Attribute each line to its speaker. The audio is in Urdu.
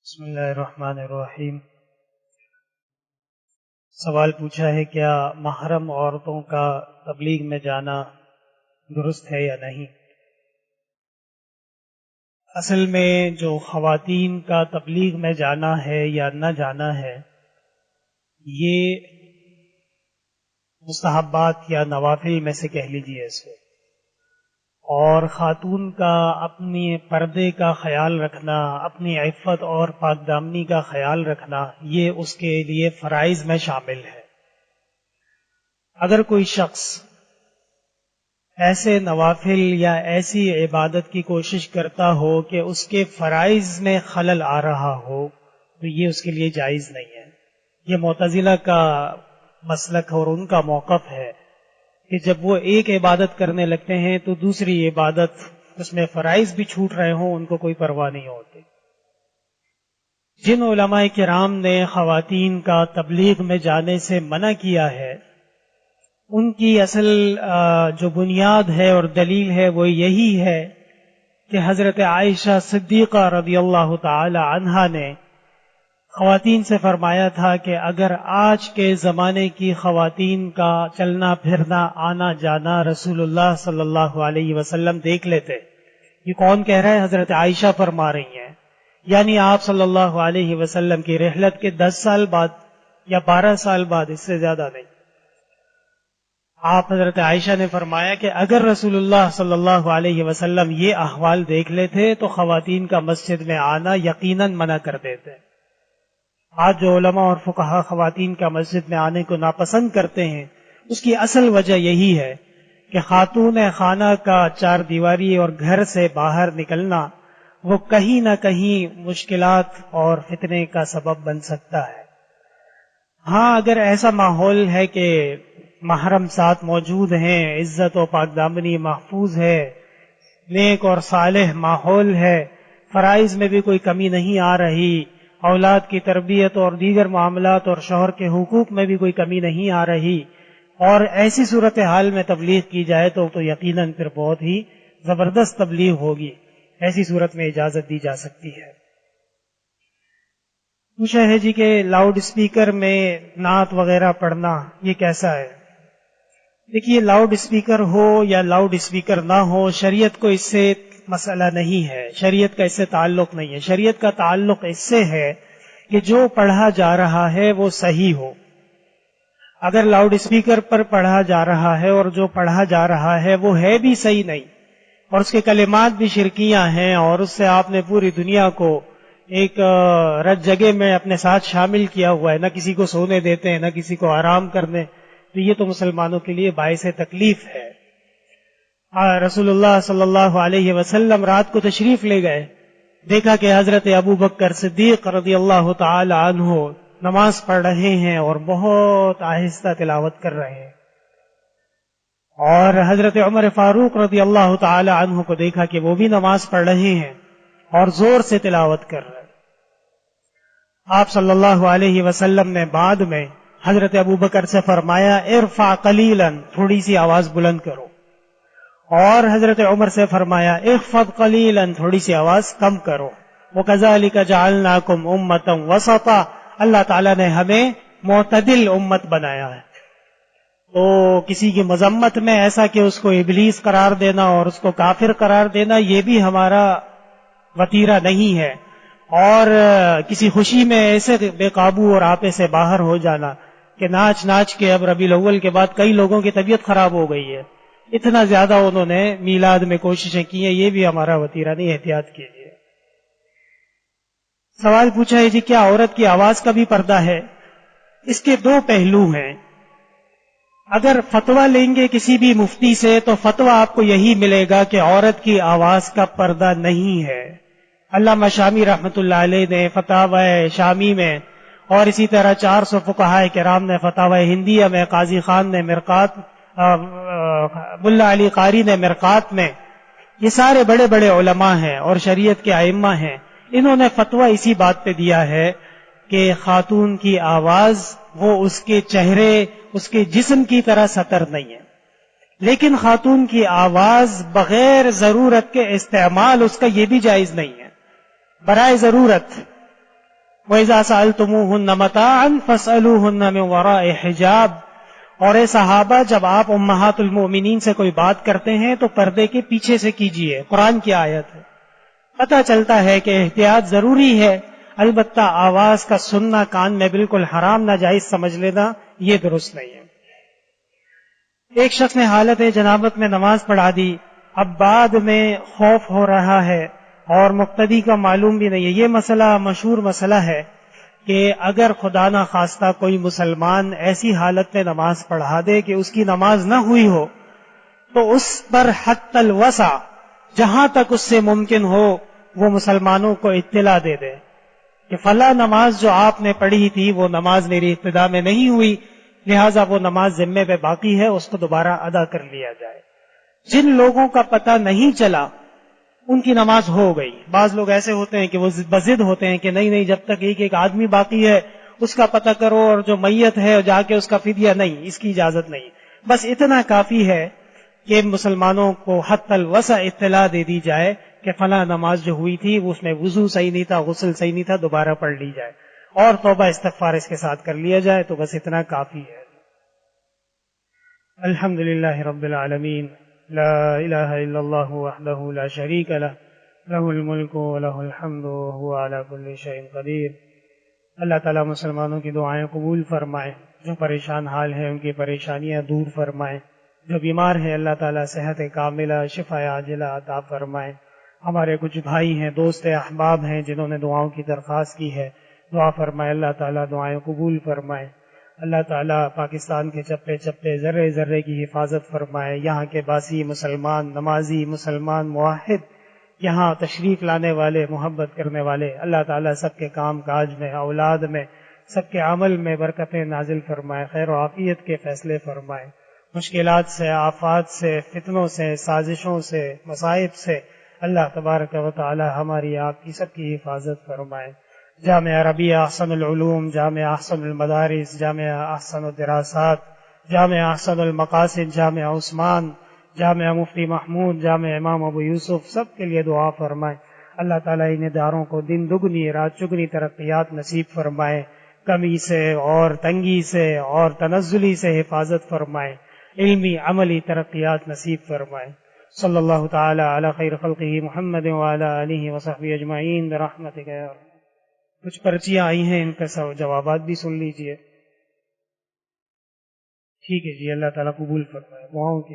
Speaker 1: بسم اللہ الرحمن الرحیم۔ سوال پوچھا ہے کیا محرم عورتوں کا تبلیغ میں جانا درست ہے یا نہیں؟ اصل میں جو خواتین کا تبلیغ میں جانا ہے یا نہ جانا ہے، یہ مستحبات یا نوافل میں سے کہہ لیجیے اس کو، اور خاتون کا اپنی پردے کا خیال رکھنا، اپنی عفت اور پاک دامنی کا خیال رکھنا، یہ اس کے لیے فرائض میں شامل ہے۔ اگر کوئی شخص ایسے نوافل یا ایسی عبادت کی کوشش کرتا ہو کہ اس کے فرائض میں خلل آ رہا ہو تو یہ اس کے لیے جائز نہیں ہے۔ یہ معتزلہ کا مسلک اور ان کا موقف ہے کہ جب وہ ایک عبادت کرنے لگتے ہیں تو دوسری عبادت اس میں فرائض بھی چھوٹ رہے ہوں ان کو کوئی پرواہ نہیں ہوتی۔ جن علماء کرام نے خواتین کا تبلیغ میں جانے سے منع کیا ہے، ان کی اصل جو بنیاد ہے اور دلیل ہے وہ یہی ہے کہ حضرت عائشہ صدیقہ رضی اللہ تعالی عنہا نے خواتین سے فرمایا تھا کہ اگر آج کے زمانے کی خواتین کا چلنا پھرنا آنا جانا رسول اللہ صلی اللہ علیہ وسلم دیکھ لیتے۔ یہ کون کہہ رہا ہے؟ حضرت عائشہ فرما رہی ہیں، یعنی آپ صلی اللہ علیہ وسلم کی رحلت کے 10 سال بعد یا 12 سال بعد، اس سے زیادہ نہیں، آپ حضرت عائشہ نے فرمایا کہ اگر رسول اللہ صلی اللہ علیہ وسلم یہ احوال دیکھ لیتے تو خواتین کا مسجد میں آنا یقیناً منع کر دیتے۔ آج جو علماء اور فقہا خواتین کا مسجد میں آنے کو ناپسند کرتے ہیں، اس کی اصل وجہ یہی ہے کہ خاتون خانہ کا 4 دیواری اور گھر سے باہر نکلنا وہ کہیں نہ کہیں مشکلات اور فتنے کا سبب بن سکتا ہے۔ ہاں، اگر ایسا ماحول ہے کہ محرم ساتھ موجود ہیں، عزت و پاک دامنی محفوظ ہے، نیک اور صالح ماحول ہے، فرائض میں بھی کوئی کمی نہیں آ رہی، اولاد کی تربیت اور دیگر معاملات اور شوہر کے حقوق میں بھی کوئی کمی نہیں آ رہی، اور ایسی صورتحال میں تبلیغ کی جائے تو یقیناً پھر بہت ہی زبردست تبلیغ ہوگی۔ ایسی صورت میں اجازت دی جا سکتی ہے۔ پوچھا ہے جی کہ لاؤڈ اسپیکر میں نعت وغیرہ پڑھنا یہ کیسا ہے؟ دیکھیے، لاؤڈ اسپیکر ہو یا لاؤڈ اسپیکر نہ ہو، شریعت کو اس سے مسئلہ نہیں ہے، شریعت کا اس سے تعلق نہیں ہے۔ شریعت کا تعلق اس سے ہے کہ جو پڑھا جا رہا ہے وہ صحیح ہو۔ اگر لاؤڈ اسپیکر پر پڑھا جا رہا ہے اور جو پڑھا جا رہا ہے وہ ہے بھی صحیح نہیں، اور اس کے کلمات بھی شرکیاں ہیں، اور اس سے آپ نے پوری دنیا کو ایک رت جگہ میں اپنے ساتھ شامل کیا ہوا ہے، نہ کسی کو سونے دیتے ہیں نہ کسی کو آرام کرنے، تو یہ تو مسلمانوں کے لیے باعث تکلیف ہے۔ رسول اللہ صلی اللہ علیہ وسلم رات کو تشریف لے گئے، دیکھا کہ حضرت ابو بکر صدیق رضی اللہ تعالی عنہ نماز پڑھ رہے ہیں اور بہت آہستہ تلاوت کر رہے ہیں، اور حضرت عمر فاروق رضی اللہ تعالی عنہ کو دیکھا کہ وہ بھی نماز پڑھ رہے ہیں اور زور سے تلاوت کر رہے ہیں۔ آپ صلی اللہ علیہ وسلم نے بعد میں حضرت ابو بکر سے فرمایا ارفع قلیلا، تھوڑی سی آواز بلند کرو، اور حضرت عمر سے فرمایا اخفض قلیلا، تھوڑی سی آواز کم کرو۔ وَكَذَلِكَ جَعَلْنَاكُمْ أُمَّةً وَسَطًا، اللہ تعالیٰ نے ہمیں معتدل امت بنایا ہے۔ تو کسی کی مذمت میں ایسا کہ اس کو ابلیس قرار دینا اور اس کو کافر قرار دینا، یہ بھی ہمارا وتیرہ نہیں ہے، اور کسی خوشی میں ایسے بے قابو اور آپے سے باہر ہو جانا کہ ناچ ناچ کے اب ربیع الاول کے بعد کئی لوگوں کی طبیعت خراب ہو گئی ہے، اتنا زیادہ انہوں نے میلاد میں کوششیں کی ہیں، یہ بھی ہمارا وتیرہ نہیں، احتیاط کیجیے۔ سوال پوچھا ہے جی کیا عورت کی آواز کا بھی پردہ ہے؟ اس کے 2 پہلو ہیں۔ اگر فتویٰ لیں گے کسی بھی مفتی سے تو فتویٰ آپ کو یہی ملے گا کہ عورت کی آواز کا پردہ نہیں ہے۔ علامہ شامی رحمۃ اللہ علیہ نے فتاوی شامی میں، اور اسی طرح 400 فقہاء کرام نے فتاوی ہندیہ میں، قاضی خان نے مرقات، ملا علی قاری نے مرقات میں، یہ سارے بڑے بڑے علماء ہیں اور شریعت کے ائمہ ہیں، انہوں نے فتویٰ اسی بات پہ دیا ہے کہ خاتون کی آواز وہ اس کے چہرے، اس کے جسم کی طرح سطر نہیں ہے، لیکن خاتون کی آواز بغیر ضرورت کے استعمال اس کا یہ بھی جائز نہیں ہے۔ برائے ضرورت وَإِذَا سَأَلْتُمُوهُنَّ مَتَاعًا فَاسْأَلُوهُنَّ مِنْ وَرَاءِ حِجَابٍ، اور اے صحابہ جب آپ امہات المؤمنین سے کوئی بات کرتے ہیں تو پردے کے پیچھے سے کیجیے. قرآن کی آیت ہے. پتہ چلتا ہے کہ احتیاط ضروری ہے، البتہ آواز کا سننا کان میں بالکل حرام ناجائز سمجھ لینا یہ درست نہیں ہے. ایک شخص نے حالت جنابت میں نماز پڑھا دی، اب بعد میں خوف ہو رہا ہے اور مقتدی کا معلوم بھی نہیں ہے. یہ مسئلہ مشہور مسئلہ ہے کہ اگر خدا نہ خواستہ کوئی مسلمان ایسی حالت میں نماز پڑھا دے کہ اس کی نماز نہ ہوئی ہو تو اس پر حتی الوسع جہاں تک اس سے ممکن ہو وہ مسلمانوں کو اطلاع دے دے کہ فلاں نماز جو آپ نے پڑھی تھی وہ نماز میری ابتدا میں نہیں ہوئی، لہٰذا وہ نماز ذمے پہ باقی ہے، اس کو دوبارہ ادا کر لیا جائے. جن لوگوں کا پتہ نہیں چلا ان کی نماز ہو گئی. بعض لوگ ایسے ہوتے ہیں کہ وہ بضد ہوتے ہیں کہ نہیں جب تک ایک آدمی باقی ہے اس کا پتہ کرو، اور جو میت ہے جا کے اس کا فدیہ نہیں، اس کی اجازت نہیں. بس اتنا کافی ہے کہ مسلمانوں کو حتی الوسع اطلاع دے دی جائے کہ فلاں نماز جو ہوئی تھی اس میں وضو صحیح نہیں تھا، غسل صحیح نہیں تھا، دوبارہ پڑھ لی جائے اور توبہ استغفار اس کے ساتھ کر لیا جائے، تو بس اتنا کافی ہے. الحمد للہ رب العالمین، لا الہ الا اللہ وحدہ لا شریک لہ، لہ الملک ولہ الحمد وہو علی کل شیء قدیر. اللہ تعالیٰ مسلمانوں کی دعائیں قبول فرمائے، جو پریشان حال ہیں ان کی پریشانیاں دور فرمائے، جو بیمار ہیں اللہ تعالیٰ صحت کاملہ شفا عاجلہ عطا فرمائے. ہمارے کچھ بھائی ہیں، دوست احباب ہیں جنہوں نے دعاؤں کی درخواست کی ہے، دعا فرمائے اللہ تعالیٰ دعائیں قبول فرمائے. اللہ تعالیٰ پاکستان کے چپے چپے ذرے ذرے کی حفاظت فرمائے. یہاں کے باسی مسلمان، نمازی مسلمان، موحد، یہاں تشریف لانے والے، محبت کرنے والے، اللہ تعالیٰ سب کے کام کاج میں، اولاد میں، سب کے عمل میں برکتیں نازل فرمائے، خیر و عافیت کے فیصلے فرمائے. مشکلات سے، آفات سے، فتنوں سے، سازشوں سے، مصائب سے اللہ تبارک و تعالی ہماری آپ کی سب کی حفاظت فرمائے. جامعہ ربیہ احسن العلوم، جامعہ احسن المدارس، جامعہ احسن الدراسات، جامعہ احسن المقاصد، جامعہ عثمان، جامعہ مفتی محمود، جامعہ امام ابو یوسف، سب کے لیے دعا فرمائے. اللہ تعالیٰ ان اداروں کو دن دگنی رات چگنی ترقیات نصیب فرمائے، کمی سے اور تنگی سے اور تنزلی سے حفاظت فرمائے، علمی عملی ترقیات نصیب فرمائے. صلی اللہ تعالی علی خیر خلقہ محمد وعلی آلہ وصحبہ اجمعین برحمتک یا رب. کچھ پرچیاں آئی ہیں، ان کا جوابات بھی سن لیجئے. ٹھیک ہے جی، اللہ تعالیٰ قبول فرمائے. دعاؤں کے